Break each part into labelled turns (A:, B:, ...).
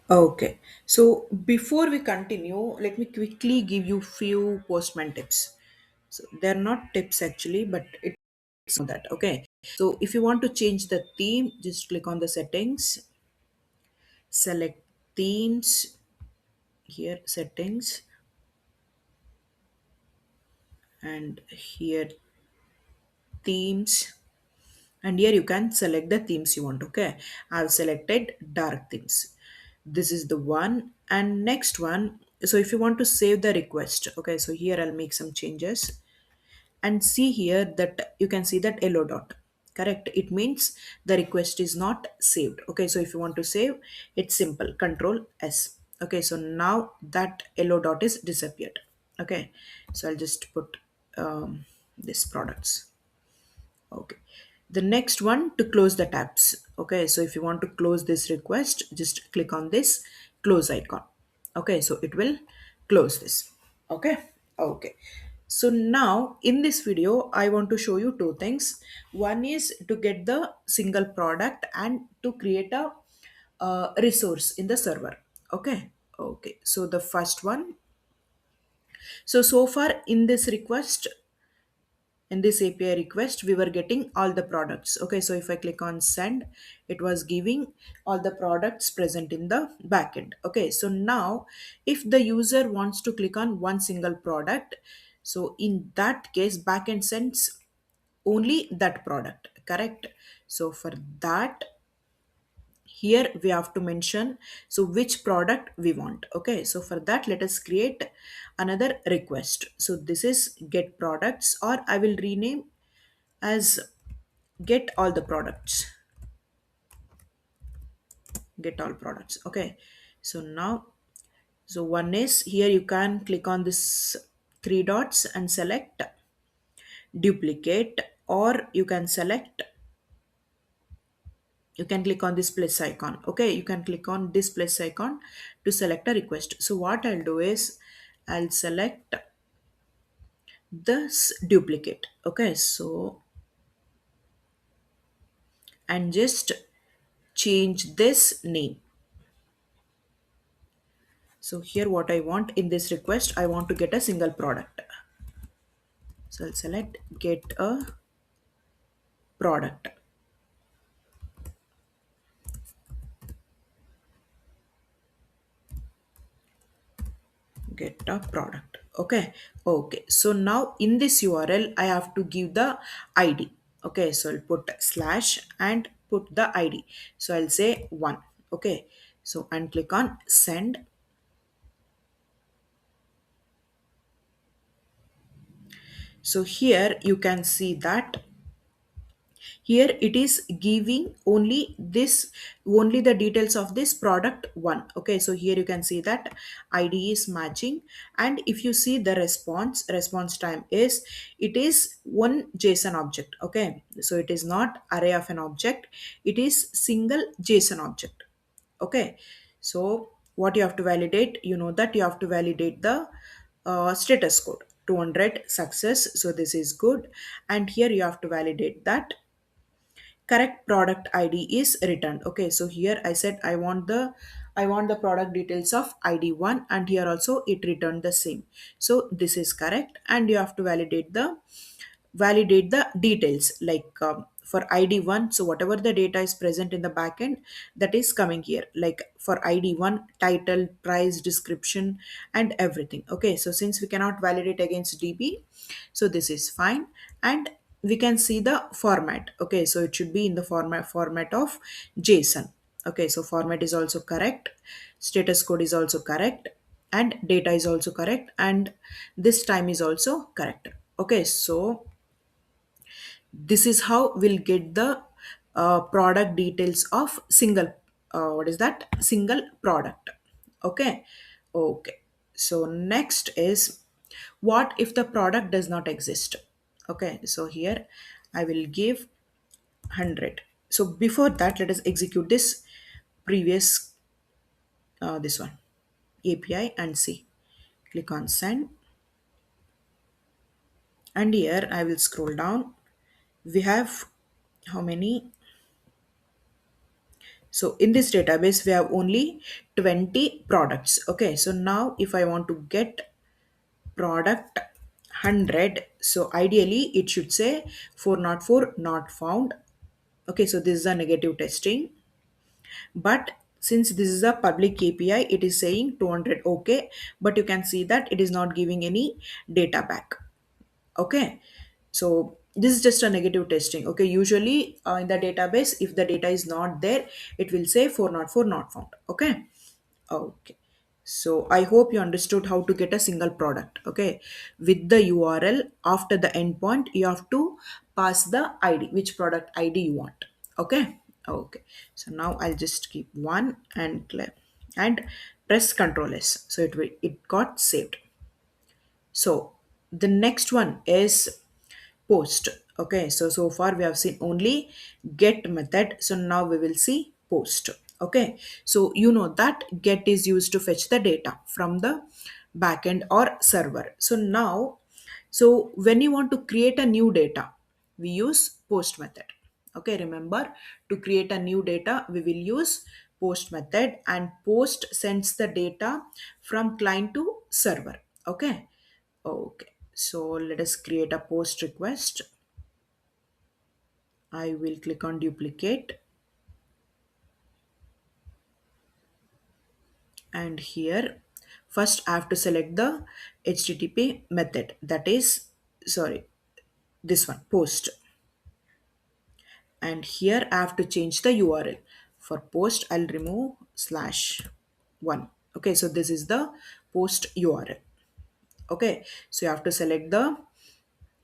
A: Okay. So before we continue, let me quickly give you few Postman tips. So they're not tips actually, but it's that. Okay. So if you want to change the theme, just click on the settings, select themes, here settings, and here themes, and here you can select the themes you want. Okay, I've selected dark themes. This is the one, and next one. So if you want to save the request, okay, so here I'll make some changes, and see here that you can see that yellow dot. Correct, it means the request is not saved. Okay, so if you want to save, it's simple, control S. Okay, so now that yellow dot is disappeared. Okay, so I'll just put this products. Okay. The next one, to close the tabs. Okay, so if you want to close this request, just click on this close icon. Okay, so it will close this. Okay, okay. So now in this video, I want to show you two things. One is to get the single product and to create a resource in the server. Okay, okay. So the first one. So far in this request, in this API request, we were getting all the products. Okay, so if I click on send, it was giving all the products present in the backend. Okay, so now if the user wants to click on one single product, so in that case, backend sends only that product, correct? So for that, here we have to mention so which product we want. Okay, so for that, let us create another request. So this is get products, or I will rename as get all the products, get all products. Okay, so now, so one is here, you can click on this three dots and select duplicate, or you can select, you can click on this plus icon. Okay, you can click on this plus icon to select a request. So what I'll do is I'll select this duplicate. Okay, so and just change this name. So here what I want in this request, I want to get a single product. So I'll select get a product, get a product. Okay, okay. So now in this URL, I have to give the ID. Okay, so I'll put slash and put the ID. So I'll say one. Okay, so and click on send. So here you can see that here it is giving only the details of this product one. Okay, so here you can see that ID is matching, and if you see the response time is, it is one JSON object. Okay, so it is not array of an object, it is single JSON object. Okay, so what you have to validate, you know that you have to validate the status code 200 success, so this is good. And here you have to validate that correct product ID is returned. Okay, so here I said I want the product details of ID1, and here also it returned the same. So this is correct, and you have to validate the details like for ID1. So whatever the data is present in the backend, that is coming here, like for ID1, title, price, description, and everything. Okay, so since we cannot validate against DB, so this is fine. And we can see the format. Okay, so it should be in the format of JSON. Okay, so format is also correct, status code is also correct, and data is also correct, and this time is also correct. Okay, so this is how we'll get the product details of single what is that single product. Okay, okay. So next is, what if the product does not exist? Okay, so here I will give 100. So before that, let us execute this previous this one API and see. Click on send, and here I will scroll down. We have how many? So in this database we have only 20 products. Okay, so now if I want to get product 100, so ideally it should say 404 not found. Okay, so this is a negative testing, but since this is a public API, it is saying 200. Okay, but you can see that it is not giving any data back. Okay, so this is just a negative testing. Okay, usually in the database, if the data is not there, it will say 404 not found. Okay. Okay. So I hope you understood how to get a single product. Okay. With the URL after the endpoint, you have to pass the ID, which product ID you want. Okay. Okay. So now I'll just keep one and and press Ctrl S. So it got saved. So the next one is post. Okay, so far we have seen only get method, so now we will see post. Okay, so you know that get is used to fetch the data from the backend or server. So now, so when you want to create a new data, we use post method. Okay, remember, to create a new data we will use post method, and post sends the data from client to server. Okay. Okay, so let us create a post request. I will click on duplicate, and here first I have to select the HTTP method, that is, sorry, this one, post, and here I have to change the URL. For post I'll remove /1. Okay, so this is the post URL. Okay, so you have to select the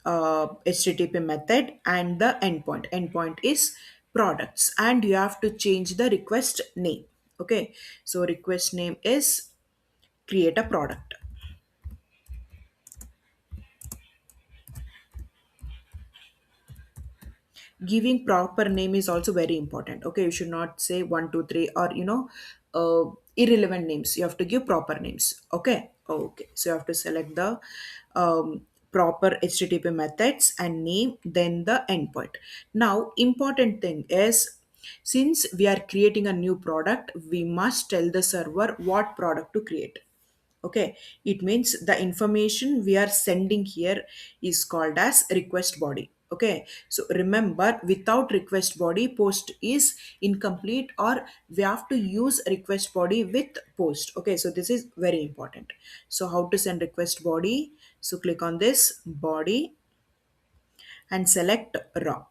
A: HTTP method and the endpoint. Endpoint is products, and you have to change the request name. Okay, so request name is create a product. Giving proper name is also very important. Okay, you should not say 123 or irrelevant names. You have to give proper names. Okay. Okay, so you have to select the proper HTTP methods and name, then the endpoint. Now important thing is, since we are creating a new product, we must tell the server what product to create. Okay, it means the information we are sending here is called as request body. Okay, so remember, without request body post is incomplete, or we have to use request body with post. Okay, so this is very important. So how to send request body? So click on this body and select raw.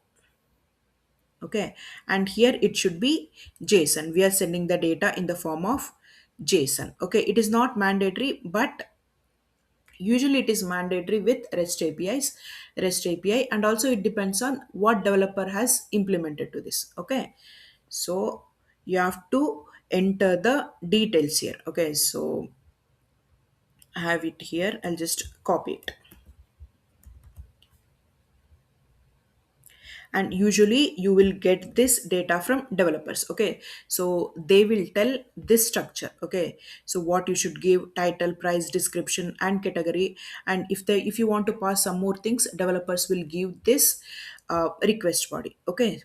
A: Okay, and here it should be JSON. We are sending the data in the form of JSON. Okay, it is not mandatory, but usually it is mandatory with REST API, and also it depends on what developer has implemented to this. Okay, so you have to enter the details here. Okay, so I have it here, I'll just copy it. And usually you will get this data from developers. Okay, so they will tell this structure. Okay, so what you should give: title, price, description and category. And if you want to pass some more things, developers will give this request body. Okay.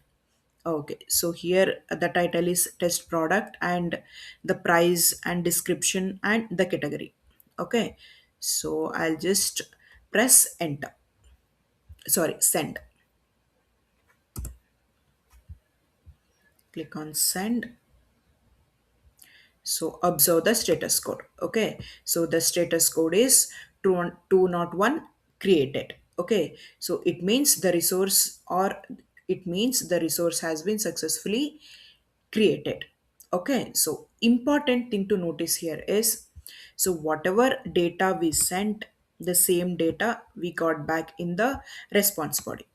A: Okay, so here the title is test product, and the price and description and the category. Okay, so I'll just press enter, sorry, send. Click on send. So observe the status code. Okay, so the status code is 201 created. Okay, so it means the resource, or it means the resource has been successfully created. Okay, so important thing to notice here is, so whatever data we sent, the same data we got back in the response body.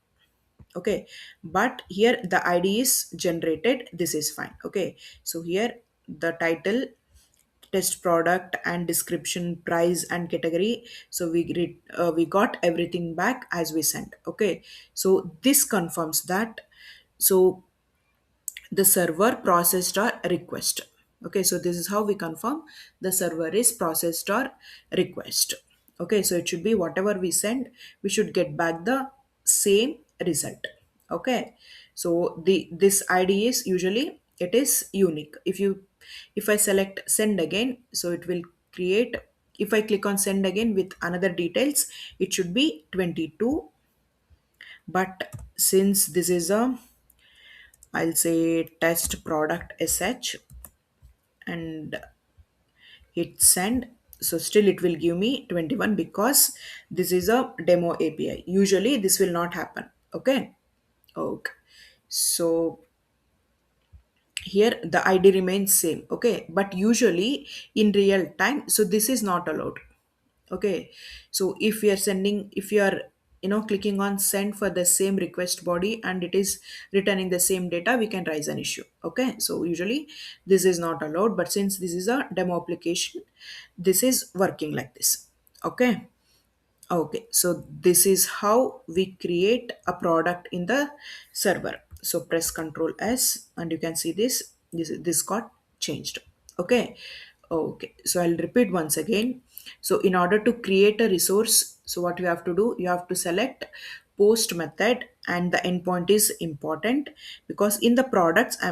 A: Okay, but here the ID is generated, this is fine. Okay, so here the title, test product and description, price and category, so we got everything back as we sent. Okay, so this confirms that, so the server processed our request. Okay, so this is how we confirm the server is processed our request. Okay, so it should be whatever we send, we should get back the same result. Okay, so the this ID is usually it is unique. If I select send again, so it will create, if I click on send again with another details, it should be 22. But since this is a, I'll say test product sh and hit send, so still it will give me 21 because this is a demo API. Usually this will not happen. Okay. Okay. So here the id remains same. Okay, but usually in real time, so this is not allowed. Okay, so if we are sending, if you are clicking on send for the same request body and it is returning the same data, we can raise an issue. Okay, so usually this is not allowed, but since this is a demo application, this is working like this. Okay. Okay, so this is how we create a product in the server. So press Control S and you can see this. This got changed. Okay. Okay, so I'll repeat once again. So in order to create a resource, so what you have to do, you have to select post method and the endpoint is important because in the products